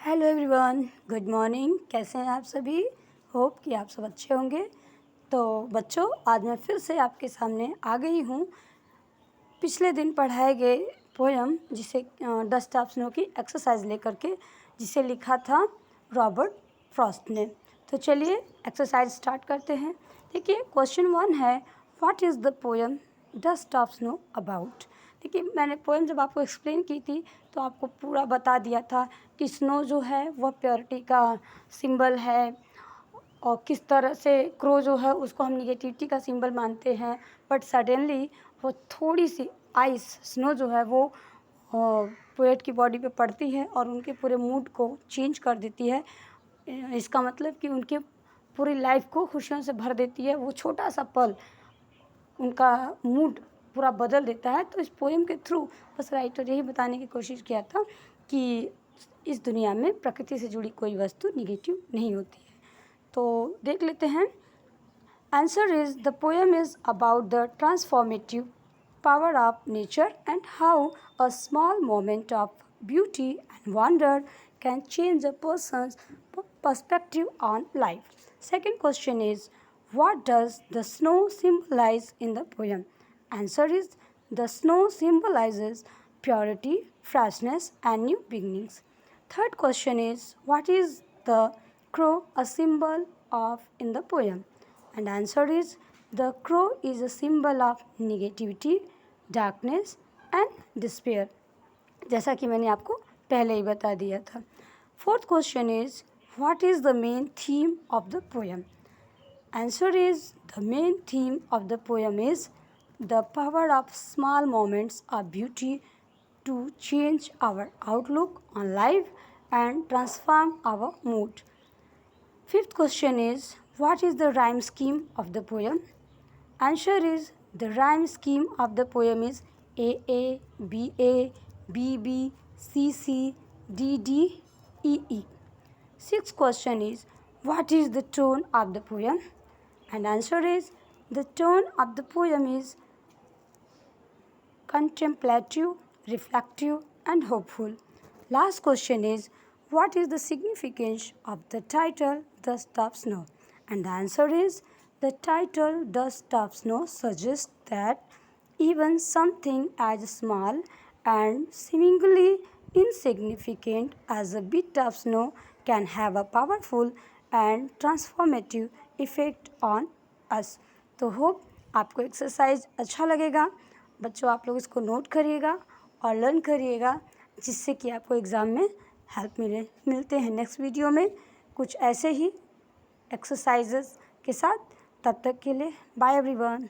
Hello everyone, good morning. कैसे हैं आप सभी? होप कि आप सब अच्छे होंगे। तो बच्चों, आज मैं फिर से आपके सामने आ गई हूँ पिछले दिन पढ़ाए गए पोयम जिसे डस्ट ऑफ स्नो की एक्सरसाइज लेकर के, जिसे लिखा था रॉबर्ट फ्रॉस्ट ने। तो चलिए एक्सरसाइज स्टार्ट करते हैं। देखिए, क्वेश्चन 1 है, what is the poem dust of snow about. देखिए, मैंने पोएम जब आपको एक्सप्लेन की थी तो आपको पूरा बता दिया था कि स्नो जो है वह प्योरिटी का सिंबल है और किस तरह से क्रो जो है उसको हम निगेटिविटी का सिंबल मानते हैं। बट सडनली वो थोड़ी सी आइस स्नो जो है वो पोएट की बॉडी पे पड़ती है और उनके पूरे मूड को चेंज कर देती है। इसका मतलब कि उनके पूरी लाइफ को खुशियों से भर देती है। वो छोटा सा पल उनका मूड पूरा बदल देता है। तो इस पोएम के थ्रू बस राइटर यही बताने की कोशिश किया था कि इस दुनिया में प्रकृति से जुड़ी कोई वस्तु निगेटिव नहीं होती है। तो देख लेते हैं। Answer is the poem is about the transformative power of nature and how a small moment of beauty and wonder can change a person's perspective on life. Second question is, what does the snow symbolize in the poem? Answer is, the snow symbolizes purity, freshness and new beginnings. Third question is, what is the crow a symbol of in the poem? And answer is, the crow is a symbol of negativity, darkness and despair, जैसा कि मैंने आपको पहले ही बता दिया था। Fourth question is, what is the main theme of the poem? Answer is, the main theme of the poem is the power of small moments of beauty to change our outlook on life and transform our mood. Fifth question is, what is the rhyme scheme of the poem? Answer is, the rhyme scheme of the poem is AA, BA, BB, CC, DD, EE. Sixth question is, what is the tone of the poem? And answer is, the tone of the poem is contemplative, reflective and hopeful. Last question is, what is the significance of the title Dust of Snow? And the answer is, the title Dust of Snow suggests that even something as small and seemingly insignificant as a bit of snow can have a powerful and transformative effect on us. तो hope आपको exercise अच्छा लगेगा। बच्चों, आप लोग इसको note करिएगा और लर्न करिएगा, जिससे कि आपको एग्ज़ाम में हेल्प मिलते हैं नेक्स्ट वीडियो में कुछ ऐसे ही एक्सरसाइजेस के साथ। तब तक के लिए बाय एवरीवन।